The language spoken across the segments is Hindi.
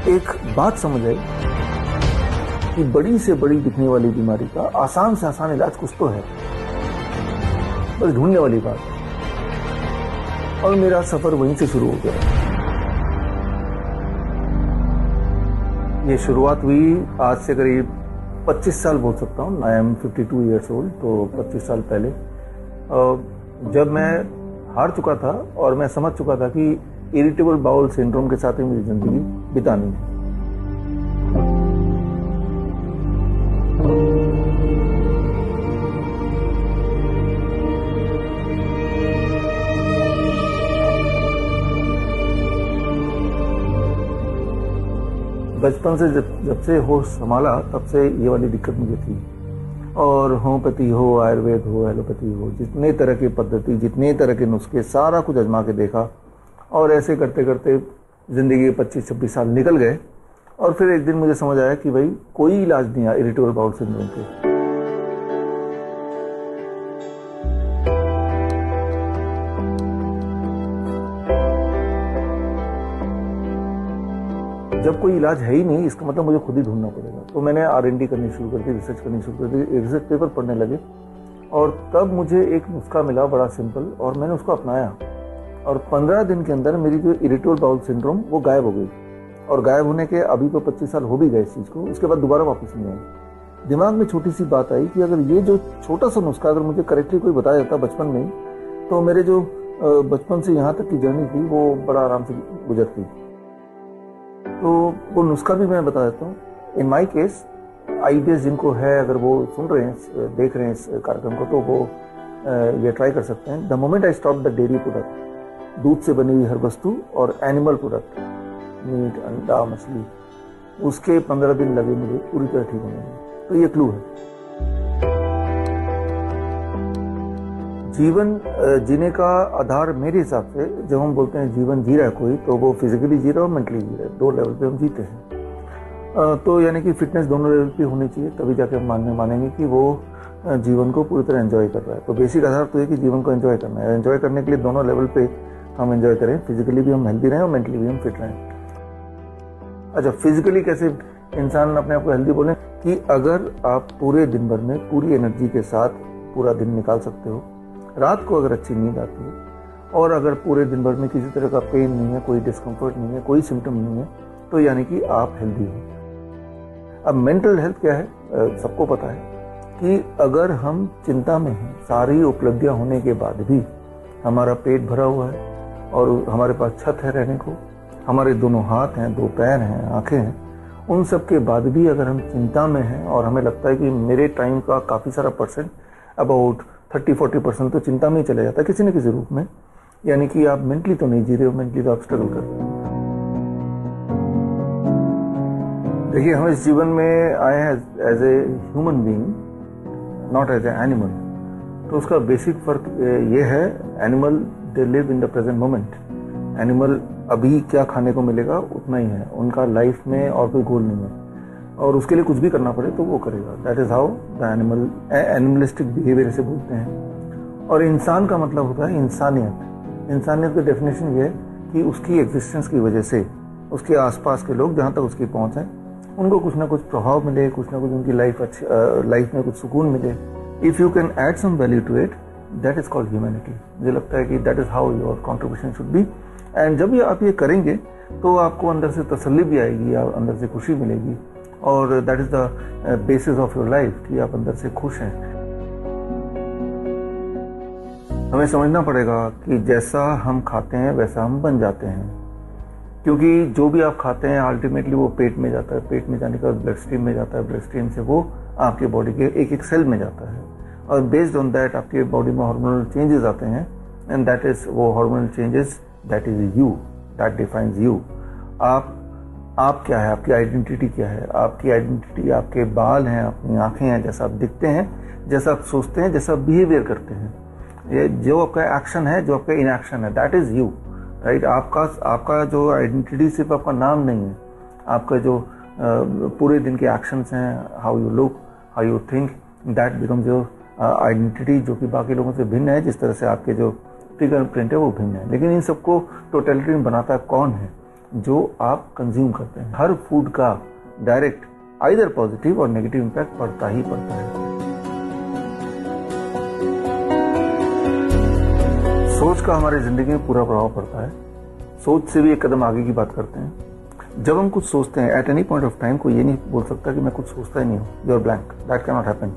एक बात समझ आई कि बड़ी से बड़ी दिखने वाली बीमारी का आसान से आसान इलाज कुछ तो है, बस ढूंढने वाली बात है। और मेरा सफर वहीं से शुरू हो गया। ये शुरुआत हुई आज से करीब 25 साल बोल सकता हूँ। I am 52 years old. तो 25 साल पहले जब मैं हार चुका था और मैं समझ चुका था कि इरिटेबल बाउल सिंड्रोम के साथ ही मेरी जिंदगी बितानी है। बचपन से जब से होश संभाला तब से ये वाली दिक्कत मुझे थी। और होम्योपैथी हो, आयुर्वेद हो, एलोपैथी हो, जितने तरह की पद्धति, जितने तरह के नुस्खे, सारा कुछ आजमा के देखा। और ऐसे करते करते ज़िंदगी के 25-26 साल निकल गए। और फिर एक दिन मुझे समझ आया कि भाई कोई इलाज नहीं है इरिटेबल बाउल सिंड्रोम के। जब कोई इलाज है ही नहीं, इसका मतलब मुझे खुद ही ढूंढना पड़ेगा। तो मैंने R&D करनी शुरू कर दी, रिसर्च करनी शुरू कर दी, रिसर्च पेपर पढ़ने लगे। और तब मुझे एक नुस्खा मिला बड़ा सिंपल, और मैंने उसको अपनाया। और 15 दिन के अंदर मेरी जो इरिटेबल बाउल सिंड्रोम वो गायब हो गई। और गायब होने के अभी तो 25 साल हो भी गए इस चीज़ को, उसके बाद दोबारा वापस नहीं आई। दिमाग में छोटी सी बात आई कि अगर ये जो छोटा सा नुस्खा अगर मुझे करेक्टली कोई बताया जाता बचपन में ही, तो मेरे जो बचपन से यहाँ तक की जर्नी थी वो बड़ा आराम से गुजरती। तो वो नुस्खा भी मैं बता देता हूँ। इन माई केस IBS जिनको है, अगर वो सुन रहे हैं, देख रहे हैं इस कार्यक्रम को, तो वो ये ट्राई कर सकते हैं। The moment I stop the dairy product, दूध से बनी हुई हर वस्तु, और एनिमल प्रोडक्ट, मीट, अंडा, मछली, उसके 15 दिन लगे मुझे पूरी तरह ठीक होने में। तो ये क्लू है। जीवन जीने का आधार मेरे हिसाब से, जब हम बोलते हैं जीवन जी रहा है कोई, तो वो फिजिकली जी रहा है और मेंटली जी रहा है। 2 लेवल पे हम जीते हैं। तो यानी कि फिटनेस दोनों लेवल पे होनी चाहिए, तभी जाके हम मानेंगे कि वो जीवन को पूरी तरह एंजॉय कर रहा है। तो बेसिक आधार तो ये कि जीवन को एंजॉय करना है। एंजॉय करने के लिए दोनों लेवल पे हम एंजॉय करें, फिजिकली भी हम हेल्दी रहें और मेंटली भी हम फिट रहें। अच्छा, फिजिकली कैसे इंसान अपने आप को हेल्दी बोलें? कि अगर आप पूरे दिन भर में पूरी एनर्जी के साथ पूरा दिन निकाल सकते हो, रात को अगर अच्छी नींद आती है, और अगर पूरे दिन भर में किसी तरह का पेन नहीं है, कोई डिस्कम्फर्ट नहीं है, कोई सिम्टम नहीं है, तो यानी कि आप हेल्दी हो। अब मेंटल हेल्थ क्या है? सबको पता है कि अगर हम चिंता में हैं, सारी उपलब्धियां होने के बाद भी हमारा पेट भरा हुआ है और हमारे पास छत है रहने को, हमारे दोनों हाथ हैं, 2 पैर हैं, आंखें हैं, उन सब के बाद भी अगर हम चिंता में हैं और हमें लगता है कि मेरे टाइम का काफ़ी सारा परसेंट, अबाउट 30-40% तो चिंता में ही चला जाता है किसी न किसी रूप में, यानी कि आप मेंटली तो नहीं जी रहे हो, मेंटली तो आप स्ट्रगल कर रहे हो। देखिए, हम इस जीवन में आए हैं as a human being, not as a animal. तो उसका बेसिक फर्क ये है, animal they live in the present moment. Animal अभी क्या खाने को मिलेगा उतना ही है, उनका लाइफ में और कोई गोल नहीं है, और उसके लिए कुछ भी करना पड़े तो वो करेगा। That is how the animalistic behaviour से बोलते हैं। और इंसान का मतलब होता है इंसानियत। इंसानियत की डेफिनेशन ये है कि उसकी एग्जिस्टेंस की वजह से उसके आसपास के लोग, जहाँ तक उसकी पहुँच है, उनको कुछ ना कुछ प्रभाव मिले, कुछ ना कुछ उनकी लाइफ में कुछ सुकून मिले। If you can add some value to it, that is called humanity. मुझे लगता है कि that is how your contribution should be. And जब आप ये करेंगे तो आपको अंदर से तसल्ली भी आएगी, अंदर से खुशी मिलेगी, और that is the basis of your life कि आप अंदर से खुश हैं। हमें समझना पड़ेगा कि जैसा हम खाते हैं वैसा हम बन जाते हैं, क्योंकि जो भी आप खाते हैं अल्टीमेटली वो पेट में जाता है, पेट में जाने के बाद ब्लड स्ट्रीम में जाता है, ब्लड स्ट्रीम से वो आपके बॉडी के एक एक सेल में जाता है, और बेस्ड ऑन दैट आपके बॉडी में हार्मोनल चेंजेस आते हैं। एंड दैट इज वो hormonal changes, that is you, that defines you. आप क्या है, आपकी आइडेंटिटी क्या है? आपकी आइडेंटिटी आपके बाल हैं, अपनी आंखें हैं, जैसा आप दिखते हैं, जैसा आप सोचते हैं, जैसा आप बिहेवियर करते हैं, ये जो आपका एक्शन है, जो आपका इनएक्शन है, दैट इज यू, राइट। आपका जो आइडेंटिटी सिर्फ आपका नाम नहीं है, आपका जो पूरे दिन के एक्शंस हैं, how you look, how you think, that becomes your identity, जो कि बाकी लोगों से भिन्न है। जिस तरह से आपके जो फिंगर प्रिंट है वो भिन्न है, लेकिन इन सबको टोटलिटी में बनाता कौन है? जो आप कंज्यूम करते हैं। हर फूड का डायरेक्ट आइदर पॉजिटिव और नेगेटिव इम्पैक्ट पड़ता ही पड़ता है। सोच का हमारी जिंदगी में पूरा प्रभाव पड़ता है। सोच से भी एक कदम आगे की बात करते हैं। जब हम कुछ सोचते हैं at any point of time, कोई ये नहीं बोल सकता कि मैं कुछ सोचता ही नहीं हूँ, you are blank, that can not happen.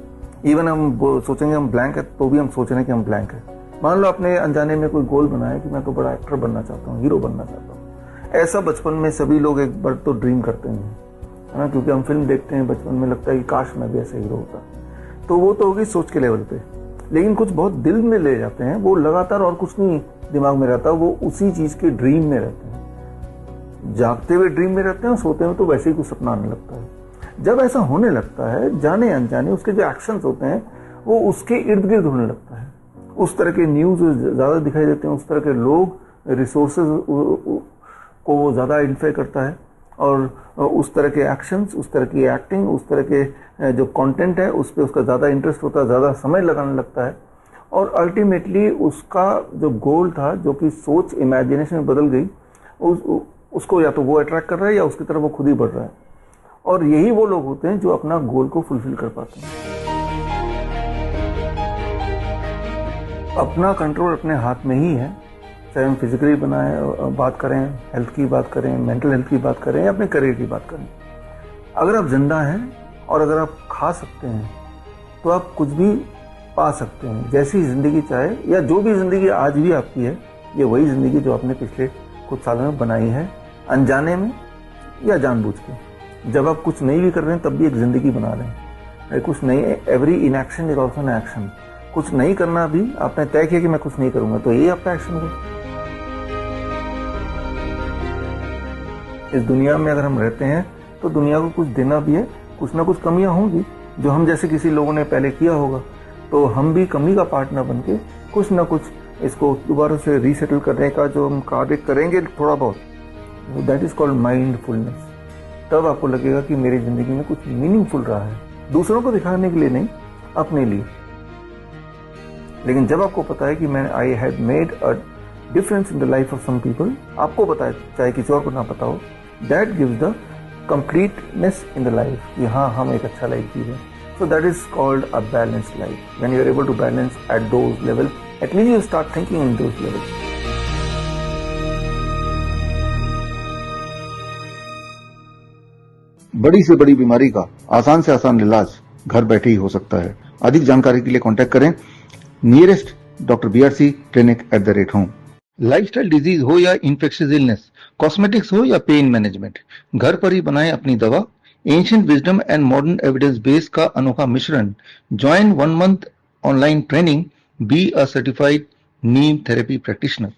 Even हम सोचेंगे हम ब्लैंक है तो भी हम सोच रहे हैं कि हम ब्लैंक है। मान लो आपने अनजाने में कोई गोल बनाया कि मैं तो बड़ा एक्टर बनना चाहता हूँ, हीरो बनना चाहता हूँ। ऐसा बचपन में सभी लोग एक बार तो ड्रीम करते हैं, है ना, क्योंकि हम फिल्म देखते हैं बचपन में, लगता है कि काश मैं भी ऐसा हीरो होता। तो वो तो होगी सोच के लेवल पे। लेकिन कुछ बहुत दिल में ले जाते हैं, वो लगातार और कुछ नहीं दिमाग में रहता, वो उसी चीज के ड्रीम में रहते हैं। जागते हुए ड्रीम में रहते हैं और सोते हुए तो वैसे ही कुछ सपना आने लगता है। जब ऐसा होने लगता है, जाने अनजाने उसके जो एक्शंस होते हैं वो उसके इर्द गिर्द होने लगता है। उस तरह के न्यूज ज्यादा दिखाई देते हैं, उस तरह के लोग, रिसोर्सेज को वो ज्यादा आइडेंटिफाई करता है, और उस तरह के एक्शंस, उस तरह की एक्टिंग, उस तरह के जो कंटेंट है उस पर उसका ज़्यादा इंटरेस्ट होता है, ज़्यादा समय लगाने लगता है। और अल्टीमेटली उसका जो गोल था, जो कि सोच इमेजिनेशन में बदल गई, उसको या तो वो अट्रैक्ट कर रहा है या उसकी तरफ वो खुद ही बढ़ रहा है। और यही वो लोग होते हैं जो अपना गोल को फुलफिल कर पाते हैं। अपना कंट्रोल अपने हाथ में ही है, चाहे हम फिजिकली बात करें, हेल्थ की बात करें, मेंटल हेल्थ की बात करें या अपने करियर की बात करें। अगर आप जिंदा हैं और अगर आप खा सकते हैं तो आप कुछ भी पा सकते हैं, जैसी जिंदगी चाहे, या जो भी जिंदगी आज भी आपकी है, ये वही जिंदगी जो आपने पिछले कुछ सालों में बनाई है, अनजाने में या जानबूझ के। जब आप कुछ नहीं भी कर रहे हैं तब भी एक जिंदगी बना रहे हैं। कुछ नहीं, every inaction is also an action. कुछ नहीं करना भी आपने तय किया कि मैं कुछ नहीं करूंगा, तो ये आपका एक्शन है। इस दुनिया में अगर हम रहते हैं तो दुनिया को कुछ देना भी है, कुछ ना कुछ कमियां होंगी जो हम जैसे किसी लोगों ने पहले किया होगा, तो हम भी कमी का पार्टनर बन के कुछ ना कुछ इसको दोबारा से रीसेटल करने का जो हम कार्य करेंगे थोड़ा बहुत, दैट इज कॉल्ड माइंडफुलनेस। तब आपको लगेगा कि मेरी जिंदगी में कुछ मीनिंगफुल रहा है, दूसरों को दिखाने के लिए नहीं, अपने लिए। लेकिन जब आपको पता है कि मैं I had made a difference in the life of some people, आपको पता है, चाहे किसी और को ना पता हो, that gives the completeness in the life कि हाँ, हम एक अच्छा लाइफ जी रहे हैं। So that is called a balanced life. When you are able to balance at those levels, at least you start thinking in those levels. बड़ी से बड़ी बीमारी का आसान से आसान इलाज घर बैठे ही हो सकता है। अधिक जानकारी के लिए कांटेक्ट करें nearest doctor BRC clinic @home। Lifestyle disease हो या इन्फेक्शियस इलनेस, कॉस्मेटिक्स हो या पेन मैनेजमेंट, घर पर ही बनाएं अपनी दवा। Ancient wisdom and modern evidence base का अनोखा मिश्रण। Join 1 month online training, be a certified Neem therapy practitioner.